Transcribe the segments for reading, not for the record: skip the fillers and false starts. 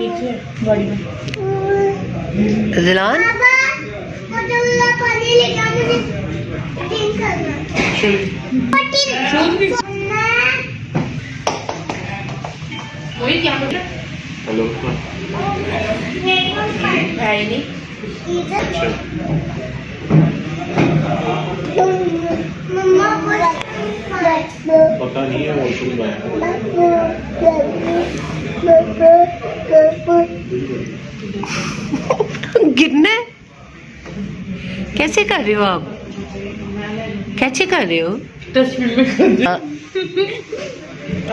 नीचे गाड़ी में। अजलान पानी लेकर मुझे ड्रिंक करना। वही क्या बोल रहा हेलो है ही नहीं। मम्मा पता नहीं है वॉशरूम में गिरना है? कैसे कर रहे हो आप? कैसे कर रहे हो? डस्टबिन में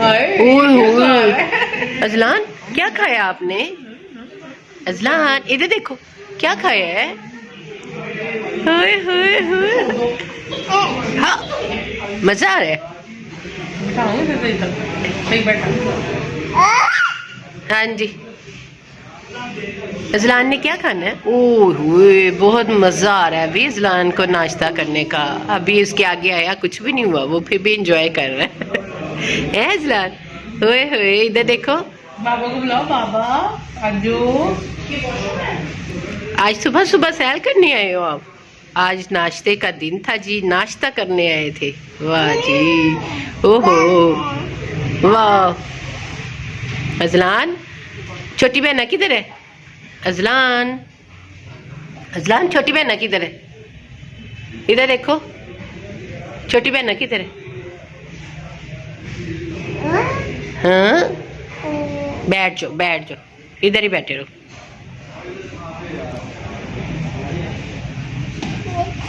ओए ओए अजलान क्या खाया आपने? अजलान इधर देखो क्या खाया है? होए होए होए हाँ मजा आ रहा है। हाँ जी अजलान ने क्या खाना है? ओह होए बहुत मजा आ रहा है अभी अजलान को नाश्ता करने का। अभी इसके आगे आया कुछ भी नहीं हुआ, वो फिर भी एंजॉय कर रहा है अजलान। होए होए इधर देखो बाबा को बुलाओ। बाबा आजो। आज सुबह सुबह सैर करने आए हो आप? आज नाश्ते का दिन था जी, नाश्ता करने आए थे। वाह जी ओहो वाह। अजलान छोटी बहना किधर है? अजलान अजलान छोटी बहना किधर है? इधर देखो छोटी बहना किधर है? हाँ बैठ जाओ इधर ही बैठे रहो।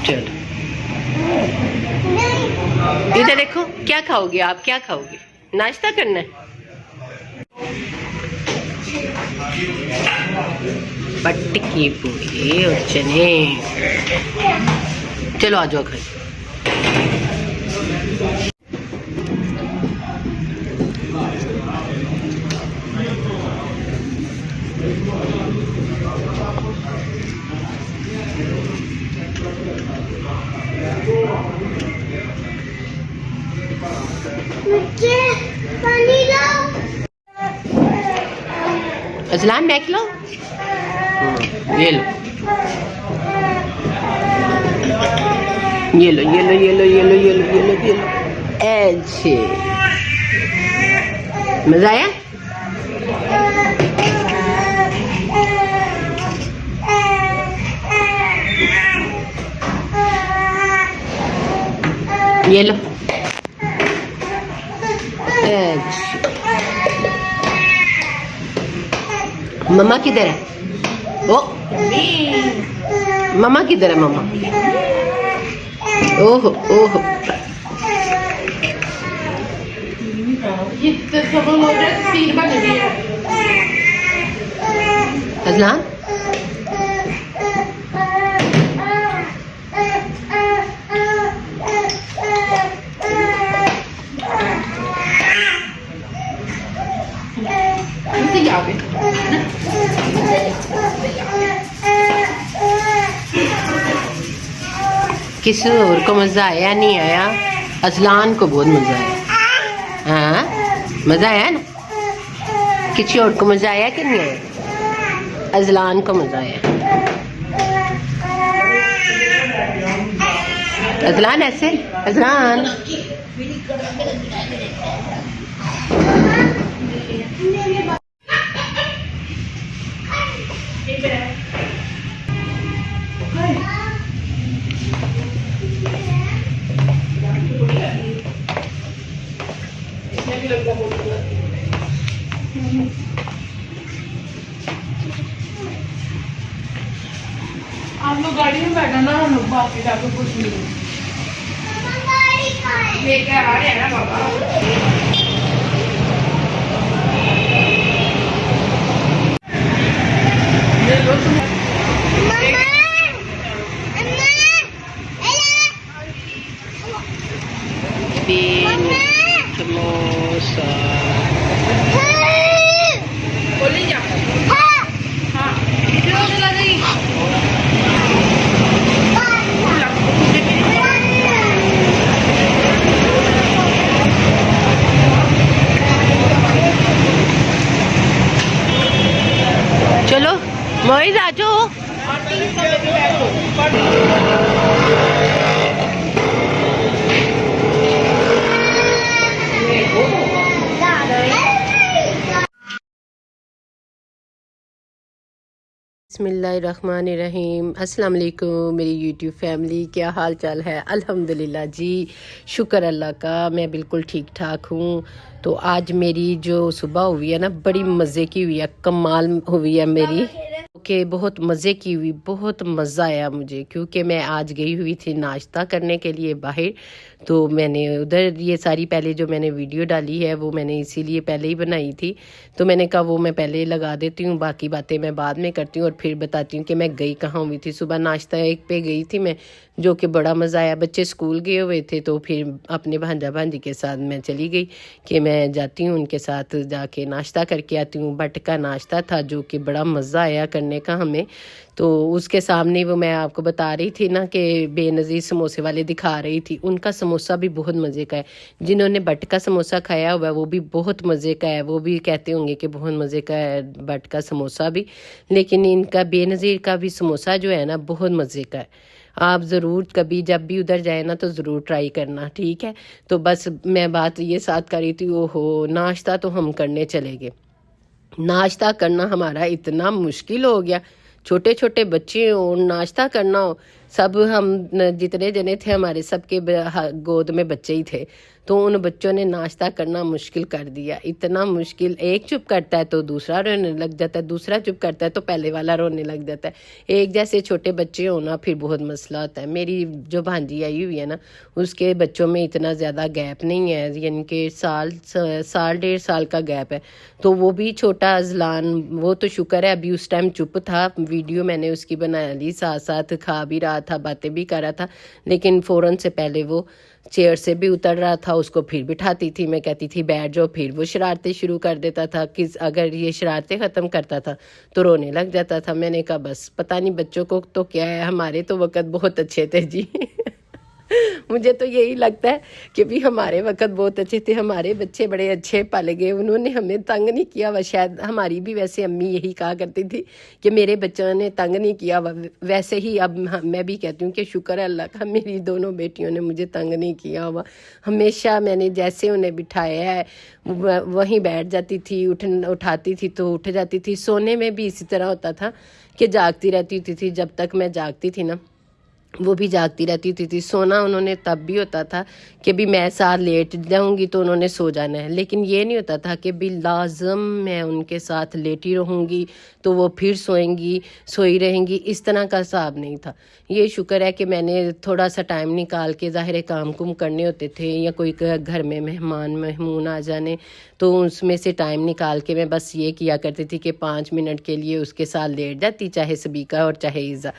चलो इधर देखो क्या खाओगे आप? क्या खाओगे? नाश्ता करना है? पट्टी पूरी और चने। चलो आ जाओ खाई। मुझे पानी लाओ। अजलान मैं खिलाऊं? ये लो ये लो ये लो ये लो ये लो ये लो ये लो ये लो। ऐसे मजा आया? ये लो मम्मा किधर है? ओ मम्मा किधर है? मम्मा ओहो ओहो अजलान किसी और को मजा आया नहीं आया? अजलान को बहुत मजा आया। हाँ मजा आया ना? किसी और को मजा आया कि नहीं आया? अजलान को मजा आया। अजलान ऐसे अजलान आप लोग गाड़ी में बैठा ना, हम लोग बाकी जाके कुछ नहीं लेकर आ रहे हैं ना बाबा। समोसा बोली जा। हाँ कितना चला गई? मोइज आ जाओ। बिस्मिल्लाहिर्रहमानिर्रहीम। अस्सलाम वालेकुम मेरी यूट्यूब फैमिली, क्या हाल चाल है? अल्हम्दुलिल्लाह जी, शुक्र अल्लाह का, मैं बिल्कुल ठीक ठाक हूँ। तो आज मेरी जो सुबह हुई है ना, बड़ी मज़े की हुई है, कमाल हुई है मेरी, कि बहुत मज़े की हुई, बहुत मज़ा आया मुझे, क्योंकि मैं आज गई हुई थी नाश्ता करने के लिए बाहर। तो मैंने उधर ये सारी पहले जो मैंने वीडियो डाली है वो मैंने इसीलिए पहले ही बनाई थी। तो मैंने कहा वो मैं पहले लगा देती हूँ, बाकी बातें मैं बाद में करती हूँ और फिर बताती हूँ कि मैं गई कहाँ हुई थी। सुबह नाश्ता एक पे गई थी मैं, जो कि बड़ा मज़ा आया। बच्चे स्कूल गए हुए थे तो फिर अपने भांजा भांजी के साथ मैं चली गई कि मैं जाती हूँ उनके साथ जाके नाश्ता करके आती हूँ। बट का नाश्ता था जो कि बड़ा मज़ा आया करने का हमें। तो उसके सामने वो मैं आपको बता रही थी ना कि बेनज़ीर समोसे वाले दिखा रही थी, उनका समोसा भी बहुत मज़े का है। जिन्होंने बट का समोसा खाया हुआ है वो भी बहुत मज़े का है, वो भी कहते होंगे कि बहुत मज़े का है बट का समोसा भी। लेकिन इनका बेनज़ीर का भी समोसा जो है ना, बहुत मज़े का है। आप ज़रूर कभी जब भी उधर जाए ना तो ज़रूर ट्राई करना, ठीक है? तो बस मैं बात ये साथ कर रही थी। ओहो, नाश्ता तो हम करने चले गए। नाश्ता करना हमारा इतना मुश्किल हो गया, छोटे छोटे बच्चे हो, नाश्ता करना हो। सब हम जितने जने थे हमारे सबके गोद में बच्चे ही थे, तो उन बच्चों ने नाश्ता करना मुश्किल कर दिया, इतना मुश्किल। एक चुप करता है तो दूसरा रोने लग जाता है, दूसरा चुप करता है तो पहले वाला रोने लग जाता है। एक जैसे छोटे बच्चे हो ना फिर बहुत मसला होता है। मेरी जो भांजी आई हुई है ना, उसके बच्चों में इतना ज़्यादा गैप नहीं है, यानी कि साल 1.5 साल का गैप है। तो वो भी छोटा अजलान, वो तो शुक्र है अभी उस टाइम चुप था। वीडियो मैंने उसकी बना ली, साथ साथ खा भी रहा था, बातें भी कर रहा था। लेकिन फ़ौरन से पहले वो चेयर से भी उतर रहा था, उसको फिर बिठाती थी, मैं कहती थी बैठ जाओ, फिर वो शरारतें शुरू कर देता था। कि अगर ये शरारतें ख़त्म करता था तो रोने लग जाता था। मैंने कहा बस पता नहीं बच्चों को तो क्या है, हमारे तो वक़्त बहुत अच्छे थे जी। मुझे तो यही लगता है कि भी हमारे वक़्त बहुत अच्छे थे, हमारे बच्चे बड़े अच्छे पाले गए, उन्होंने हमें तंग नहीं किया हुआ। शायद हमारी भी वैसे अम्मी यही कहा करती थी कि मेरे बच्चों ने तंग नहीं किया हुआ। वैसे ही अब मैं भी कहती हूँ कि शुक्र है अल्लाह का, मेरी दोनों बेटियों ने मुझे तंग नहीं किया हुआ। हमेशा मैंने जैसे उन्हें बिठाया है वहीं बैठ जाती थी, उठाती थी तो उठ जाती थी। सोने में भी इसी तरह होता था कि जागती रहती थी, जब तक मैं जागती थी ना वो भी जागती रहती थी। सोना उन्होंने तब भी होता था कि भी मैं साथ लेट जाऊंगी तो उन्होंने सो जाना है, लेकिन ये नहीं होता था कि भी लाजम मैं उनके साथ लेटी रहूंगी तो वो फिर सोई रहेंगी, इस तरह का हिसाब नहीं था। ये शुक्र है कि मैंने थोड़ा सा टाइम निकाल के, ज़ाहिर काम कुम करने होते थे या कोई घर में मेहमान आ जाने, तो उसमें से टाइम निकाल के मैं बस ये किया करती थी कि 5 मिनट के लिए उसके साथ लेट जाती, चाहे सबीका और चाहे ईज़ा,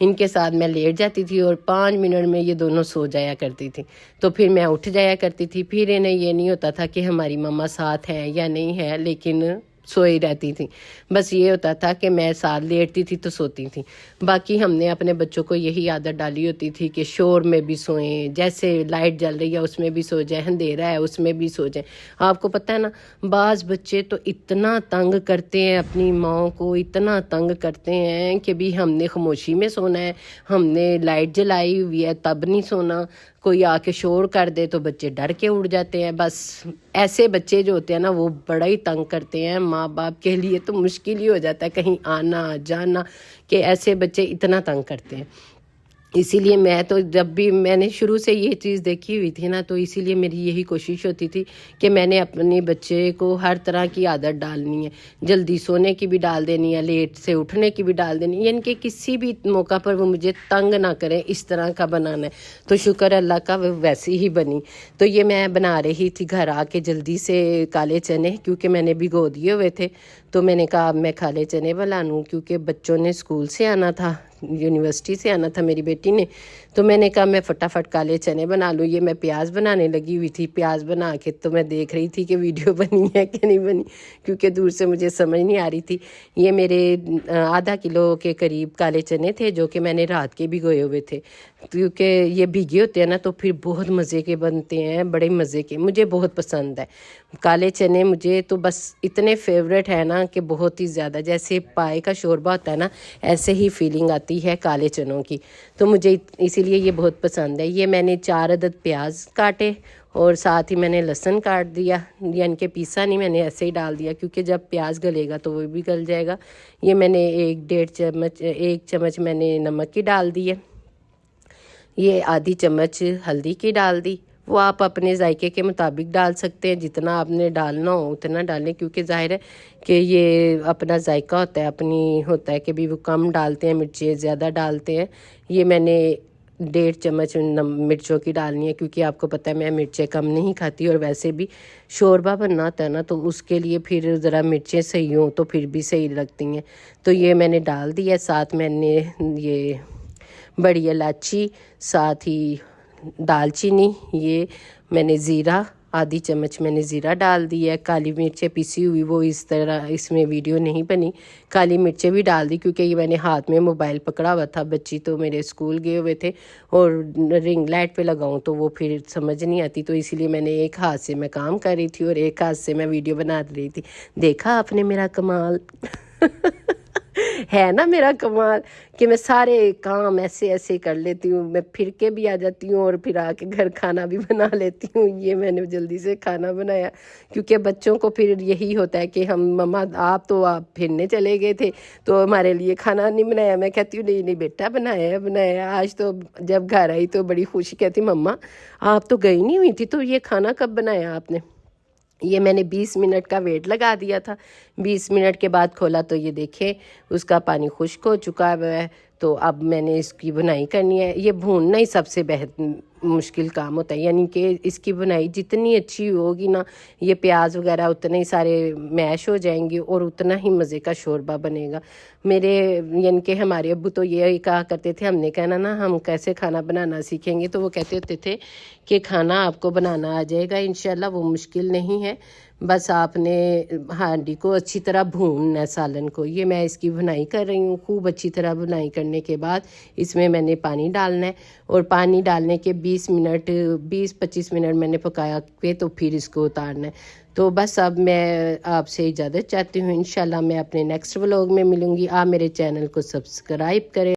इनके साथ मैं लेट जाती थी और 5 मिनट में ये दोनों सो जाया करती थी। तो फिर मैं उठ जाया करती थी। फिर इन्हें ये नहीं होता था कि हमारी मम्मा साथ है या नहीं है, लेकिन सोई रहती थी। बस ये होता था कि मैं साथ लेटती थी तो सोती थी। बाकी हमने अपने बच्चों को यही आदत डाली होती थी कि शोर में भी सोएं, जैसे लाइट जल रही है उसमें भी सो जाए, अंधेरा है उसमें भी सो जाए। आपको पता है ना, बाज़ बच्चे तो इतना तंग करते हैं अपनी माँ को, इतना तंग करते हैं कि भी हमने खामोशी में सोना है, हमने लाइट जलाई हुई है तब नहीं सोना, कोई आके शोर कर दे तो बच्चे डर के उड़ जाते हैं। बस ऐसे बच्चे जो होते हैं ना वो बड़ा ही तंग करते हैं। माँ बाप के लिए तो मुश्किल ही हो जाता है कहीं आना जाना, कि ऐसे बच्चे इतना तंग करते हैं। इसीलिए मैं तो जब भी मैंने शुरू से ये चीज़ देखी हुई थी ना, तो इसीलिए मेरी यही कोशिश होती थी कि मैंने अपने बच्चे को हर तरह की आदत डालनी है, जल्दी सोने की भी डाल देनी है, लेट से उठने की भी डाल देनी है, यानी कि किसी भी मौका पर वो मुझे तंग ना करें, इस तरह का बनाना है। तो शुक्र अल्लाह का वो वैसी ही बनी। तो ये मैं बना रही थी घर आके जल्दी से काले चने, क्योंकि मैंने भिगो दिए हुए थे। तो मैंने कहा अब मैं काले चने बना लूँ, क्योंकि बच्चों ने स्कूल से आना था, यूनिवर्सिटी से आना था मेरी बेटी ने। तो मैंने कहा मैं फटाफट काले चने बना लूँ। ये मैं प्याज बनाने लगी हुई थी। प्याज बना के तो मैं देख रही थी कि वीडियो बनी है कि नहीं बनी, क्योंकि दूर से मुझे समझ नहीं आ रही थी। ये मेरे आधा किलो के करीब काले चने थे जो कि मैंने रात के भिगोए हुए थे, क्योंकि ये भीगे होते हैं ना तो फिर बहुत मज़े के बनते हैं, बड़े मज़े के, मुझे बहुत पसंद है काले चने। मुझे तो बस इतने फेवरेट है ना ना कि बहुत ही ज़्यादा, जैसे पाए का शोरबा होता है ना, ऐसे ही फीलिंग आती है काले चनों की। तो मुझे इसीलिए ये बहुत पसंद है। ये मैंने 4 अदद प्याज काटे और साथ ही मैंने लहसुन काट दिया, यानी कि पीसा नहीं, मैंने ऐसे ही डाल दिया क्योंकि जब प्याज गलेगा तो वो भी गल जाएगा। ये मैंने 1 चम्मच मैंने नमक की डाल दी है। ये आधी चम्मच हल्दी की डाल दी। वो आप अपने जायके के मुताबिक डाल सकते हैं, जितना आपने डालना हो उतना डालें, क्योंकि जाहिर है कि ये अपना जायका होता है, अपनी होता है कि भी वो कम डालते हैं मिर्चें, ज़्यादा डालते हैं। ये मैंने 1.5 चम्मच मिर्चों की डालनी है, क्योंकि आपको पता है मैं मिर्चें कम नहीं खाती, और वैसे भी शोरबा बनना होता है ना तो उसके लिए फिर ज़रा मिर्चें सही हों तो फिर भी सही लगती हैं। तो ये मैंने डाल दिया। साथ मैंने ये बड़ी इलायची, साथ ही दालचीनी, ये मैंने ज़ीरा, आधी चम्मच मैंने ज़ीरा डाल दी है। काली मिर्चें पिसी हुई, वो इस तरह इसमें वीडियो नहीं बनी, काली मिर्चें भी डाल दी क्योंकि ये मैंने हाथ में मोबाइल पकड़ा हुआ था, बच्ची तो मेरे स्कूल गए हुए थे और रिंग लाइट पे लगाऊं तो वो फिर समझ नहीं आती, तो इसीलिए मैंने एक हाथ से मैं काम कर रही थी और एक हाथ से मैं वीडियो बना रही थी। देखा आपने मेरा कमाल है ना मेरा कमाल, कि मैं सारे काम ऐसे ऐसे कर लेती हूँ, मैं फिर के भी आ जाती हूँ और फिर आके घर खाना भी बना लेती हूँ। ये मैंने जल्दी से खाना बनाया क्योंकि बच्चों को फिर यही होता है कि हम मम्मा आप फिरने चले गए थे तो हमारे लिए खाना नहीं बनाया। मैं कहती हूँ नहीं नहीं बेटा बनाया बनाया। आज तो जब घर आई तो बड़ी खुशी, कहती मम्मा आप तो गई नहीं हुई थी तो ये खाना कब बनाया आपने। ये मैंने 20 मिनट का वेट लगा दिया था। 20 मिनट के बाद खोला तो ये देखें उसका पानी खुश्क हो चुका है। तो अब मैंने इसकी बुनाई करनी है। ये भूनना ही सबसे मुश्किल काम होता है, यानी कि इसकी बुनाई जितनी अच्छी होगी ना, ये प्याज वगैरह उतने ही सारे मैश हो जाएंगे और उतना ही मज़े का शोरबा बनेगा। मेरे यानी कि हमारे अब्बू तो ये कहा करते थे, हमने कहना ना हम कैसे खाना बनाना सीखेंगे, तो वो कहते होते थे कि खाना आपको बनाना आ जाएगा इंशाल्लाह, वो मुश्किल नहीं है, बस आपने हांडी को अच्छी तरह भूनना है सालन को। ये मैं इसकी भुनाई कर रही हूँ। खूब अच्छी तरह भुनाई करने के बाद इसमें मैंने पानी डालना है और पानी डालने के 20-25 मिनट मैंने पकाया के तो फिर इसको उतारना है। तो बस अब मैं आपसे इजाज़त चाहती हूँ। इंशाल्लाह मैं अपने नेक्स्ट व्लॉग में मिलूँगी। आप मेरे चैनल को सब्सक्राइब करें।